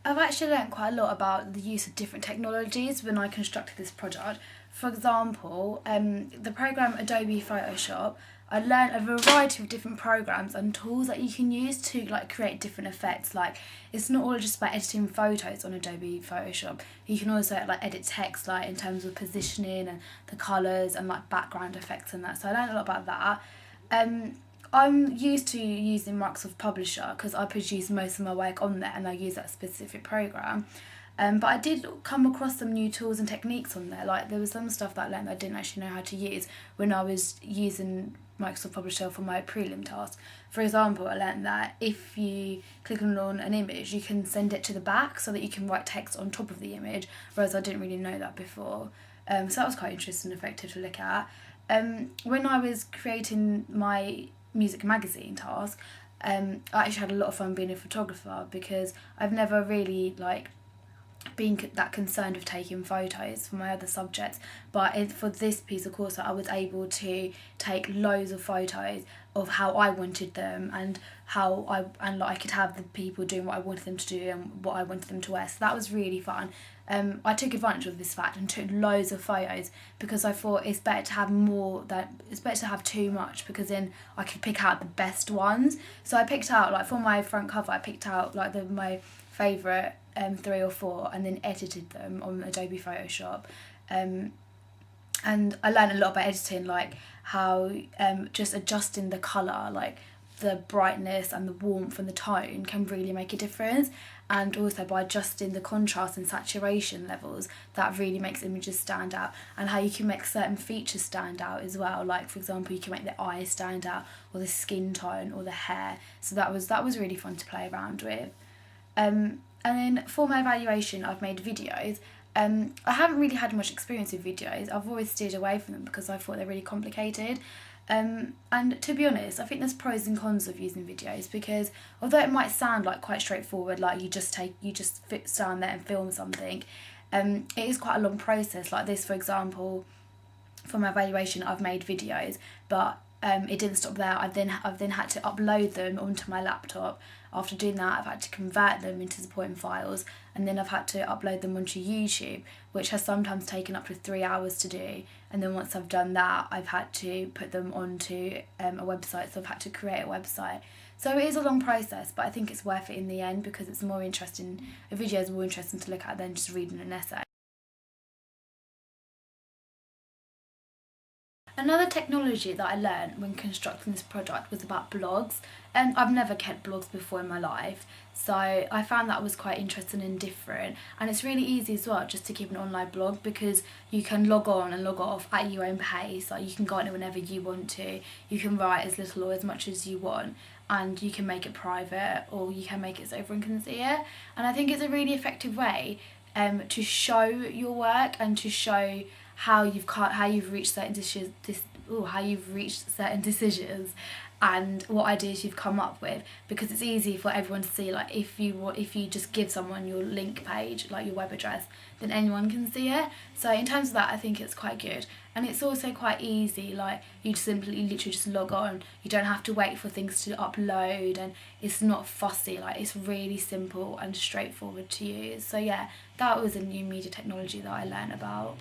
I've actually learned quite a lot about the use of different technologies when I constructed this project. For example, the program Adobe Photoshop, I learned a variety of different programs and tools that you can use to like create different effects. Like it's not all just about editing photos on Adobe Photoshop. You can also like edit text, like in terms of positioning and the colours and like background effects and that. So I learned a lot about that. Um, I'm used to using Microsoft Publisher because I produce most of my work on there and I use that specific program. But I did come across some new tools and techniques on there. Like there was some stuff that I learned that I didn't actually know how to use when I was using Microsoft Publisher for my prelim task. For example, I learned that if you click on an image, you can send it to the back so that you can write text on top of the image, whereas I didn't really know that before. So that was quite interesting and effective to look at. When I was creating my music magazine task, I actually had a lot of fun being a photographer because I've never really like been that concerned with taking photos for my other subjects, but for this piece of course I was able to take loads of photos of how I wanted them and I could have the people doing what I wanted them to do and what I wanted them to wear, so that was really fun. I took advantage of this fact and took loads of photos because I thought it's better to have too much because then I could pick out the best ones. So I picked out, like for my front cover, I picked out like my favourite 3 or 4 and then edited them on Adobe Photoshop. And I learned a lot about editing, like how just adjusting the colour, like the brightness and the warmth and the tone can really make a difference, and also by adjusting the contrast and saturation levels that really makes images stand out, and how you can make certain features stand out as well, like for example you can make the eyes stand out or the skin tone or the hair. So that was really fun to play around with. And then for my evaluation I've made videos. I haven't really had much experience with videos. I've always steered away from them because I thought they're really complicated. And to be honest, I think there's pros and cons of using videos because although it might sound like quite straightforward, like you just stand there and film something, it is quite a long process. Like this, for example, for my evaluation, I've made videos, but it didn't stop there. I've then had to upload them onto my laptop. After doing that, I've had to convert them into supporting files, and then I've had to upload them onto YouTube, which has sometimes taken up to 3 hours to do. And then once I've done that, I've had to put them onto a website, so I've had to create a website. So it is a long process, but I think it's worth it in the end because it's more interesting. A video is more interesting to look at than just reading an essay. Another technology that I learned when constructing this project was about blogs, and I've never kept blogs before in my life, so I found that was quite interesting and different, and it's really easy as well just to keep an online blog because you can log on and log off at your own pace. Like you can go on it whenever you want to, you can write as little or as much as you want, and you can make it private or you can make it so everyone can see it. And I think it's a really effective way to show your work and to show how you've reached certain decisions and what ideas you've come up with, because it's easy for everyone to see. Like if you just give someone your link page, like your web address, then anyone can see it. So in terms of that, I think it's quite good, and it's also quite easy. Like you literally just log on, you don't have to wait for things to upload, and it's not fussy. Like it's really simple and straightforward to use. So yeah, that was a new media technology that I learned about.